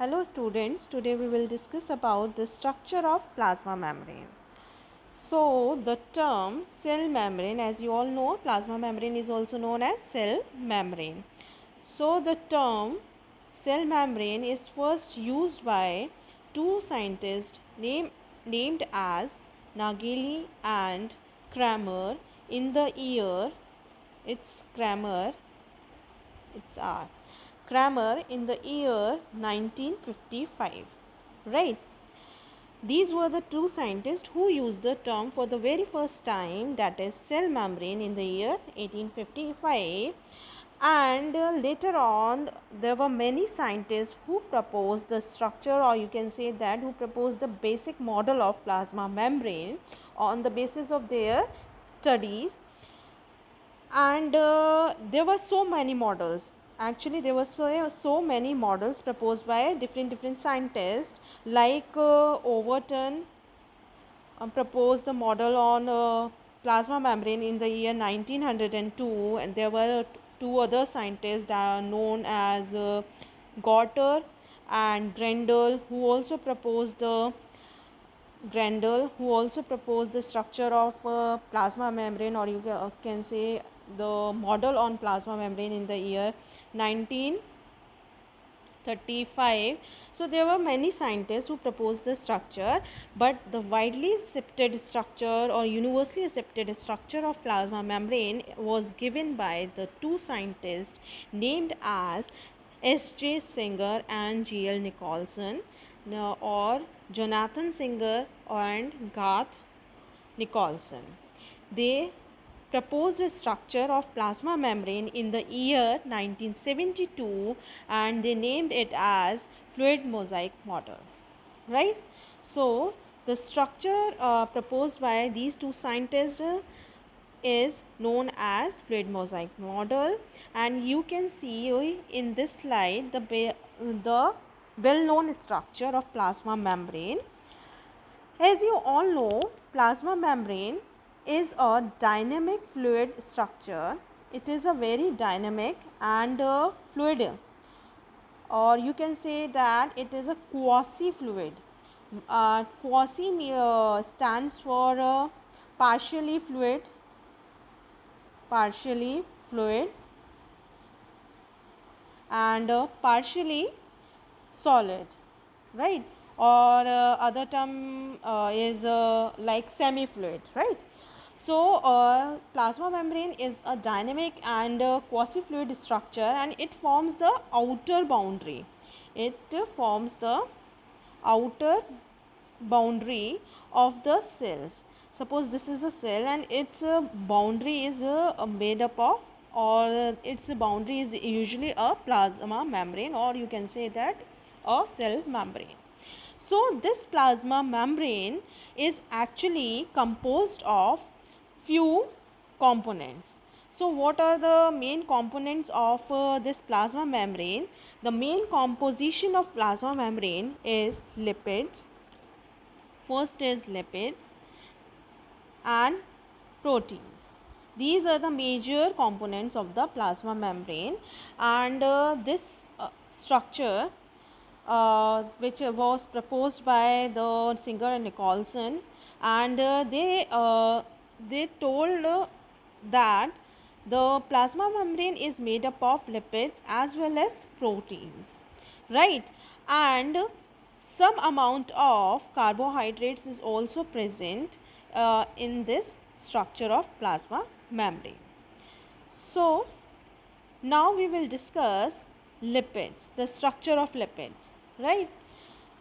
Hello students, today we will discuss about the structure of plasma membrane. So the term cell membrane, as you all know, plasma membrane is also known as cell membrane. So the term cell membrane is first used by two scientists named as Nageli and Kramer in the year, it's Kramer, it's R. Kramer in the year 1955, right? These were the two scientists who used the term for the very first time, that is cell membrane, in the year 1855. And later on there were many scientists who proposed the structure, or you can say that who proposed the basic model of plasma membrane on the basis of their studies. And there were so many models. Actually there were so many models proposed by different scientists, like Overton proposed the model on plasma membrane in the year 1902, and there were two other scientists that are known as Gorter and Grendel, who also proposed the structure of plasma membrane, or you can say the model on plasma membrane in the year 1935. So there were many scientists who proposed the structure, but the widely accepted structure or universally accepted structure of plasma membrane was given by the two scientists named as S.J. Singer and G.L. Nicholson, or Jonathan Singer and Garth Nicholson. They proposed a structure of plasma membrane in the year 1972, and they named it as fluid mosaic model, right? So the structure proposed by these two scientists is known as fluid mosaic model, and you can see in this slide the well known structure of plasma membrane. As you all know, plasma membrane is a dynamic fluid structure. It is a very dynamic and fluid, or you can say that it is a quasi fluid. Quasi stands for partially fluid and partially solid, right? Or other term is like semi fluid, right? So plasma membrane is a dynamic and quasi fluid structure, and it forms the outer boundary. It forms the outer boundary of the cells. Suppose this is a cell and its boundary is made up of, or its boundary is usually a plasma membrane, or you can say that a cell membrane. So this plasma membrane is actually composed of few components. So what are the main components of this plasma membrane? The main composition of plasma membrane is lipids. First is lipids and proteins. These are the major components of the plasma membrane, and this structure which was proposed by the Singer and Nicholson, and they told that the plasma membrane is made up of lipids as well as proteins, right? And some amount of carbohydrates is also present in this structure of plasma membrane. So now we will discuss lipids, the structure of lipids, right?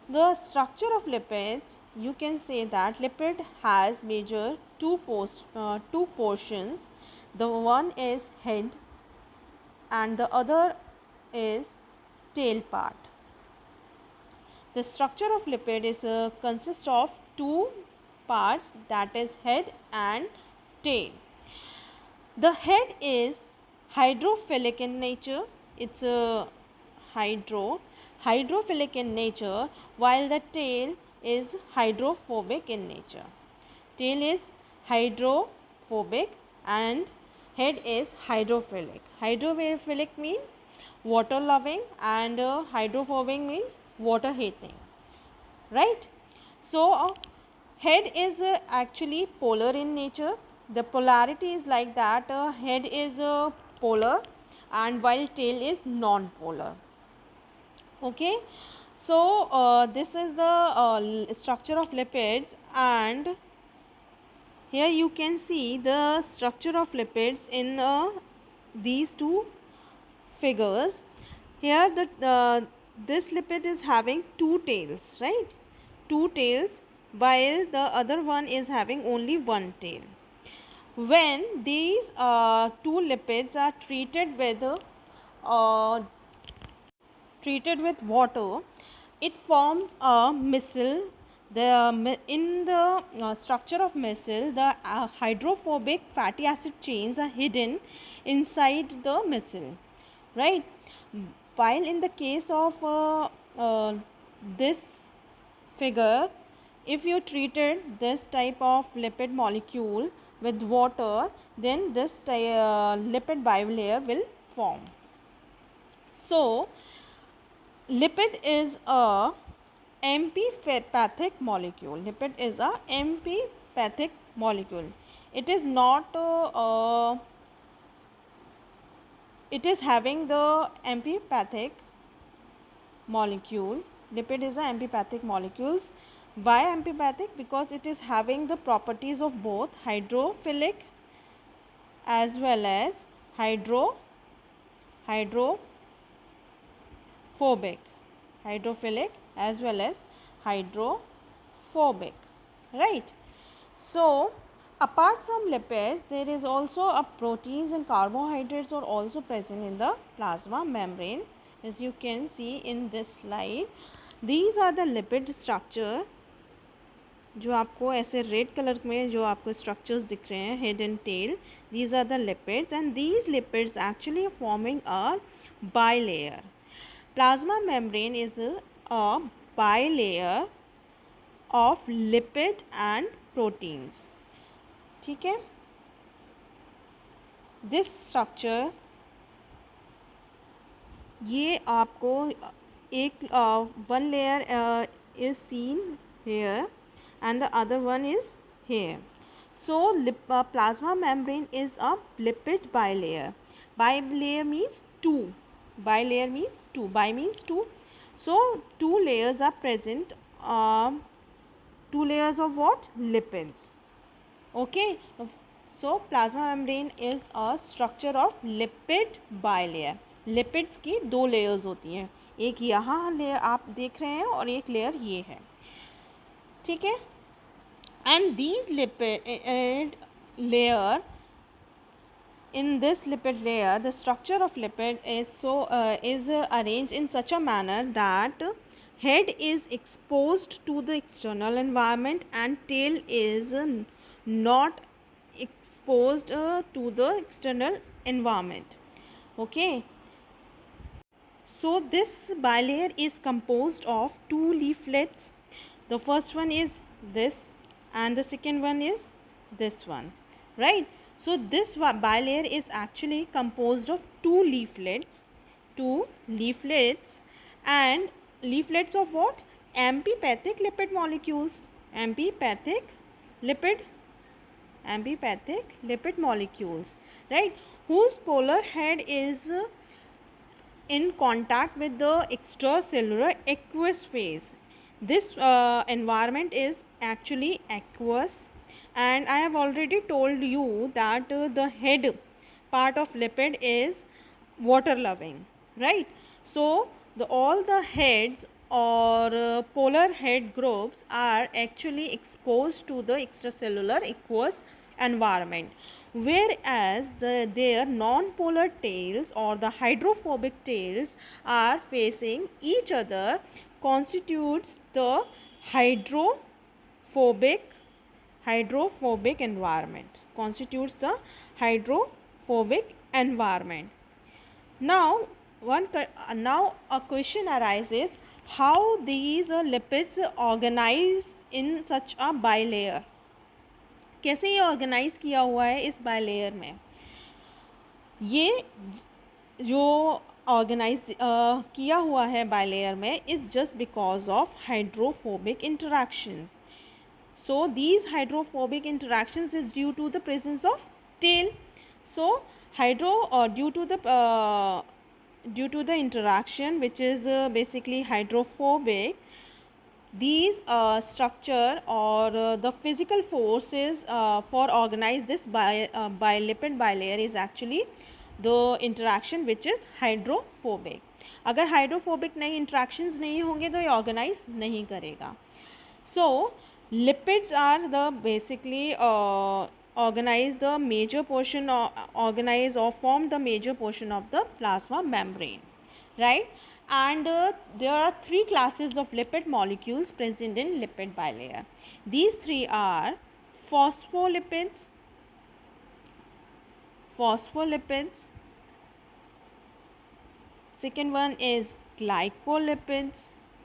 The structure of lipids, you can say that lipid has major two portions. The one is head and the other is tail part. The structure of lipid is consists of two parts, that is head and tail. The head is hydrophilic in nature. It's a hydrophilic in nature, while the tail is hydrophobic in nature. Tail is hydrophobic and head is hydrophilic. Hydrophilic means water loving, and hydrophobic means water hating, right? So head is actually polar in nature. The polarity is like that, head is polar and while tail is non-polar. Okay, so this is the structure of lipids, and here you can see the structure of lipids in these two figures. Here this lipid is having two tails, right? Two tails, while the other one is having only one tail. When these two lipids are uh, treated with water, it forms a micelle. In the structure of micelle, the hydrophobic fatty acid chains are hidden inside the micelle, right? While in the case of this figure, if you treated this type of lipid molecule with water, then this lipid bilayer will form. So lipid is a amphipathic molecule. Lipid is a amphipathic molecule. It is not it is having the amphipathic molecule. Lipid is a amphipathic molecules. Why amphipathic? Because it is having the properties of both hydrophilic as well as hydrophobic. Hydrophilic as well as hydrophobic, right? So apart from lipids, there is also a proteins and carbohydrates are also present in the plasma membrane, as you can see in this slide. These are the lipid structure, जो आपको ऐसे red colour में जो आपको structures दिख रहे हैं, head and tail, these are the lipids, and these lipids actually forming a bilayer. Plasma membrane is a bilayer of lipid and proteins. ठीक है, this structure, ये आपको एक one layer is seen here and the other one is here. So plasma membrane is a lipid bilayer. Bilayer means two. Bilayer means two. Bi means two. So two layers are present. Two layers of what? Lipids. Okay. So plasma membrane is a structure of lipid bilayer. Lipids की दो layers होती हैं, एक यहाँ layer आप देख रहे हैं और एक लेयर ये है, ठीक है. And these lipid layer, in this lipid layer, the structure of lipid is arranged in such a manner that head is exposed to the external environment and tail is not exposed to the external environment. Okay. So this bilayer is composed of two leaflets. The first one is this and the second one is this one, right? So this bilayer is actually composed of two leaflets and leaflets of what? Amphipathic lipid molecules. Amphipathic lipid molecules, right? Whose polar head is in contact with the extracellular aqueous phase. This environment is actually aqueous, and I have already told you that the head part of lipid is water loving, right? So all the heads or polar head groups are actually exposed to the extracellular aqueous environment, whereas their non-polar tails or the hydrophobic tails are facing each other, constitutes the hydrophobic environment, constitutes the hydrophobic environment. Now a question arises, how these lipids organize in such a bilayer. कैसे ये organise किया हुआ है इस bilayer में. ये जो organise किया हुआ है बायलेयर में is just because of hydrophobic interactions. So these hydrophobic interactions is due to the presence of tail. So due to the interaction which is basically hydrophobic, these structure or the physical forces for organize this lipid bilayer is actually the interaction which is hydrophobic. अगर hydrophobic नहीं interactions नहीं होंगे तो ये organise नहीं करेगा. So lipids are the basically organize the major portion organize or form the major portion of the plasma membrane, right? And there are three classes of lipid molecules present in lipid bilayer. These three are phospholipids, second one is glycolipids,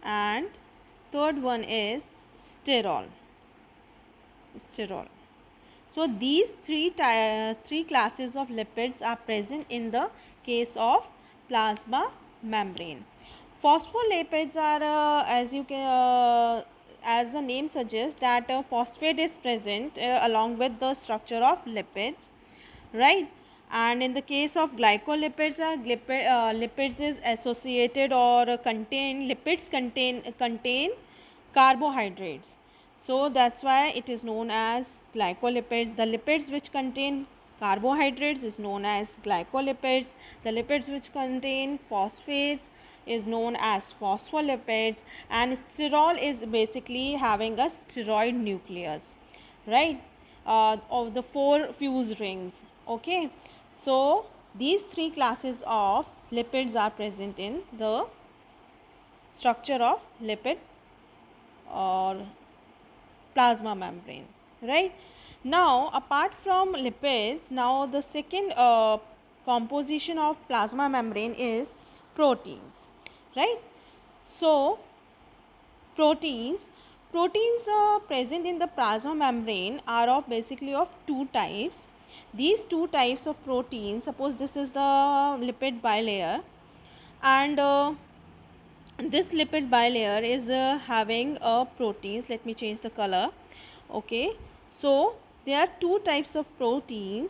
and third one is sterol. So these three classes of lipids are present in the case of plasma membrane. Phospholipids are as the name suggests that phosphate is present along with the structure of lipids, right? And in the case of glycolipids, lipids is associated or lipids contain carbohydrates. So that's why it is known as glycolipids. The lipids which contain carbohydrates is known as glycolipids. The lipids which contain phosphates is known as phospholipids, and sterol is basically having a steroid nucleus, right, of the 4 fuse rings. Okay, so these three classes of lipids are present in the structure of lipid or plasma membrane, right? Now apart from lipids, now the second composition of plasma membrane is proteins, right? So proteins present in the plasma membrane are of basically of two types. These two types of proteins, suppose this is the lipid bilayer, and this lipid bilayer is having proteins. Let me change the color. Okay, so there are two types of proteins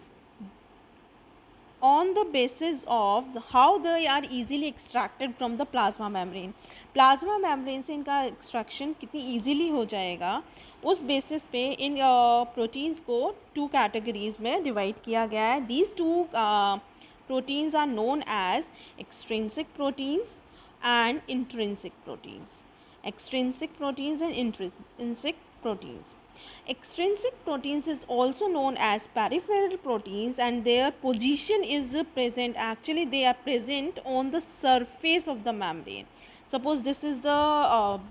on the basis of how they are easily extracted from the plasma membrane. Plasma membrane से इनका extraction कितनी easily हो जाएगा, उस basis पे इन proteins को two categories में डिवाइड किया गया है. These two proteins are known as extrinsic proteins and intrinsic proteins. Extrinsic proteins and intrinsic proteins. Extrinsic proteins is also known as peripheral proteins, and their position is present, actually they are present on the surface of the membrane. Suppose this is the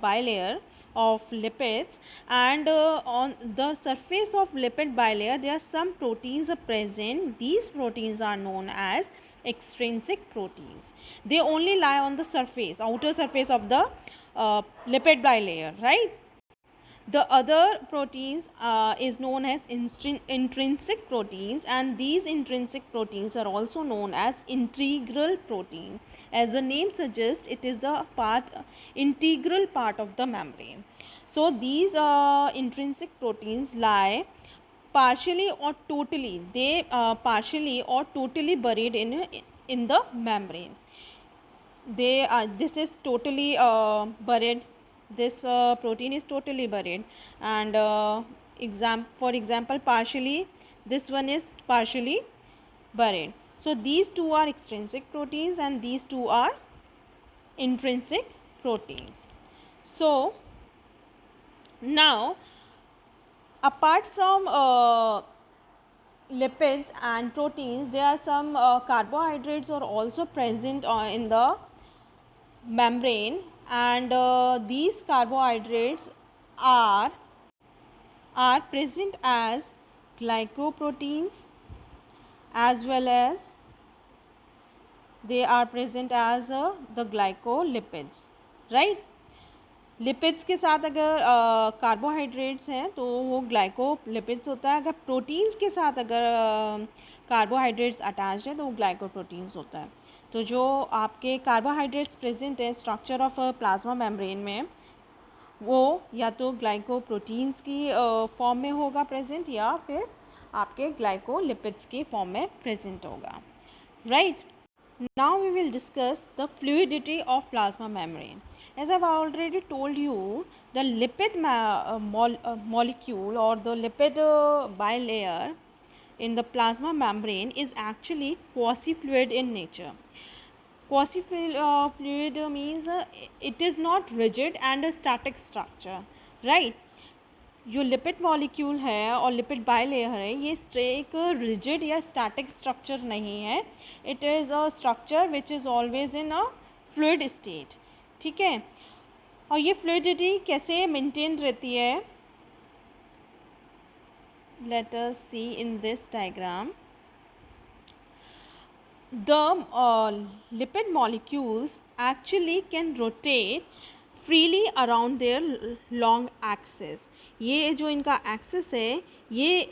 bilayer of lipids, and on the surface of lipid bilayer there are some proteins are present. These proteins are known as extrinsic proteins. They only lie on the surface, outer surface of the lipid bilayer, right? The other proteins is known as intrinsic proteins, and these intrinsic proteins are also known as integral protein. As the name suggests, it is the integral part of the membrane. So these intrinsic proteins lie partially or totally, partially or totally buried in the membrane. This is totally buried. This protein is totally buried, and for example partially, this one is partially buried. So these two are extrinsic proteins and these two are intrinsic proteins. So now apart from lipids and proteins, there are some carbohydrates are also present in the membrane, and these carbohydrates are present as glycoproteins as well as they are present as the glycolipids, right? Lipids के साथ अगर carbohydrates हैं तो वो glycolipids होता है. अगर proteins के साथ अगर कार्बोहाइड्रेट्स अटैच्ड है तो वो ग्लाइकोप्रोटीन्स होता है. तो जो आपके कार्बोहाइड्रेट्स प्रेजेंट है स्ट्रक्चर ऑफ प्लाज्मा मेम्ब्रेन में, वो या तो ग्लाइकोप्रोटीन्स की फॉर्म में होगा प्रेजेंट, या फिर आपके ग्लाइकोलिपिड्स की फॉर्म में प्रेजेंट होगा, right. Now we will discuss the fluidity of plasma membrane. As I've already told you, the lipid molecule or the lipid bilayer in the plasma membrane is actually quasi-fluid in nature. Quasi-fluid means it is not rigid and a static structure, right? जो lipid molecule है और lipid bilayer है, ये एक rigid या static structure नहीं है, it is a structure which is always in a fluid state, ठीक है। और ये फ्लूइडिटी कैसे मेंटेन रहती है, let us see in this diagram. The lipid molecules actually can rotate freely around their long axis. ये जो इनका एक्सिस है, ये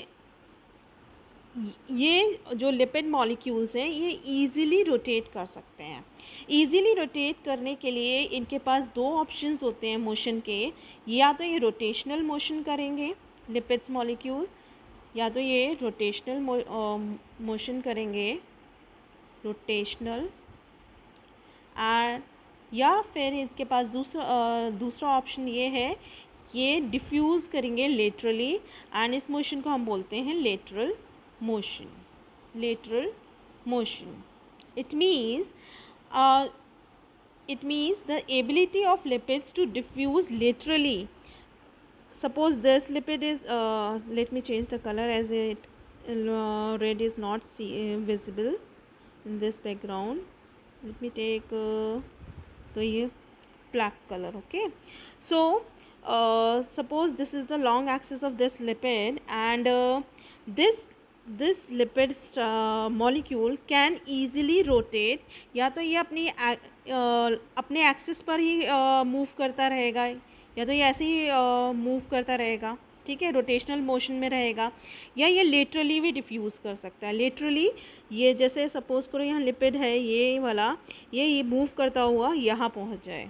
जो लिपिड मॉलिक्यूल्स हैं, ये इजीली रोटेट कर सकते हैं। इजीली रोटेट करने के लिए इनके पास दो ऑप्शंस होते हैं मोशन के, या तो ये रोटेशनल मोशन करेंगे लिपिड्स मॉलिक्यूल, या तो ये रोटेशनल मोशन करेंगे, रोटेशनल, एंड या फिर इनके पास दूसरा ऑप्शन ये है, ये डिफ्यूज़ करेंगे लेटरली, एंड इस मोशन को हम बोलते हैं lateral motion. Lateral motion it means the ability of lipids to diffuse laterally. Suppose this lipid is let me change the color as it red is not visible in this background. Let me take the black color. Okay, so suppose this is the long axis of this lipid, and this lipid molecule can easily rotate, या तो ये अपने axis पर ही move करता रहेगा, या तो ये ऐसे ही मूव करता रहेगा, ठीक है, रोटेशनल मोशन में रहेगा, या ये लेटरली भी डिफ्यूज़ कर सकता है। लेटरली ये जैसे सपोज करो यहाँ लिपिड है ये वाला, ये मूव करता हुआ यहाँ पहुँच जाए,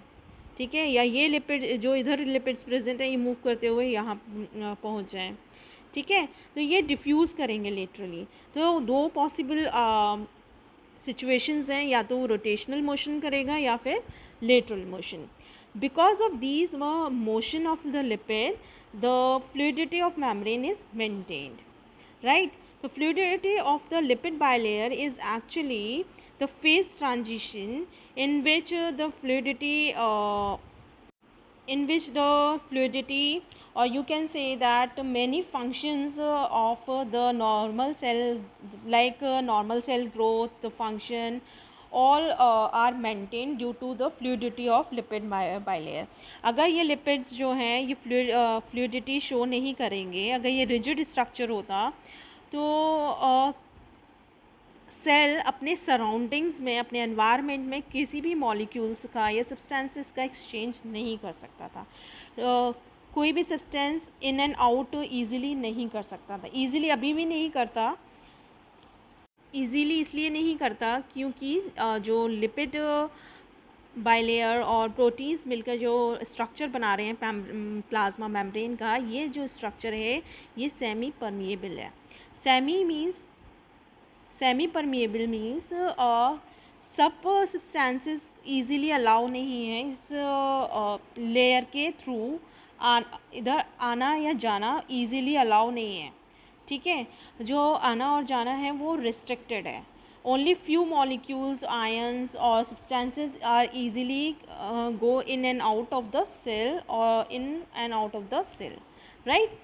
ठीक है, या ये लिपिड जो इधर लिपिड्स प्रेजेंट है ये मूव करते हुए यहाँ पहुँच जाए, ठीक है, तो ये डिफ्यूज़ करेंगे लेटरली। तो दो पॉसिबल सिचुएशंस हैं, या तो रोटेशनल मोशन करेगा या फिर lateral motion. Because of these motion of the lipid, the fluidity of membrane is maintained, right? The fluidity of the lipid bilayer is actually the phase transition in which the fluidity or you can say that many functions of the normal cell, like normal cell growth, the function, all are maintained due to the fluidity of lipid bilayer. अगर ये lipids जो हैं ये fluidity show नहीं करेंगे, अगर ये rigid structure होता तो सेल अपने सराउंडिंग्स में, अपने एनवायरनमेंट में किसी भी मॉलिक्यूल्स का या सब्सटेंसेस का एक्सचेंज नहीं कर सकता था। कोई भी substance in and out easily नहीं कर सकता था, ईज़िली अभी भी नहीं करता। ईज़िली इसलिए नहीं करता क्योंकि जो लिपिड बाइलेयर और प्रोटीन्स मिलकर जो स्ट्रक्चर बना रहे हैं प्लाज्मा मेम्ब्रेन का, ये जो स्ट्रक्चर है ये सेमी परमिएबल है। सेमी परमिएबल मीन्स सब सब्सटेंसेस ईज़िली अलाउ नहीं है इस लेयर के थ्रू इधर आना या जाना, ईज़िली अलाउ नहीं है, ठीक है। जो आना और जाना है वो रिस्ट्रिक्टेड है। ओनली फ्यू मॉलिक्यूल्स, आयंस और substances are easily go in and out of the cell और in and out of the cell, right.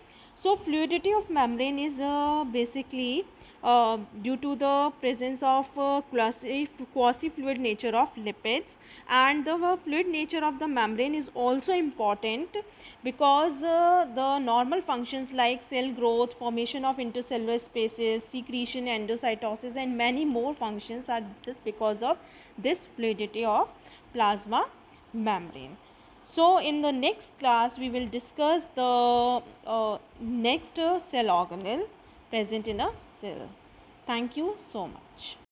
So fluidity of membrane is basically due to the presence of quasi-fluid nature of lipids, and the fluid nature of the membrane is also important because the normal functions like cell growth, formation of intercellular spaces, secretion, endocytosis and many more functions are just because of this fluidity of plasma membrane. So in the next class we will discuss the next cell organelle present in a cell. Thank you so much.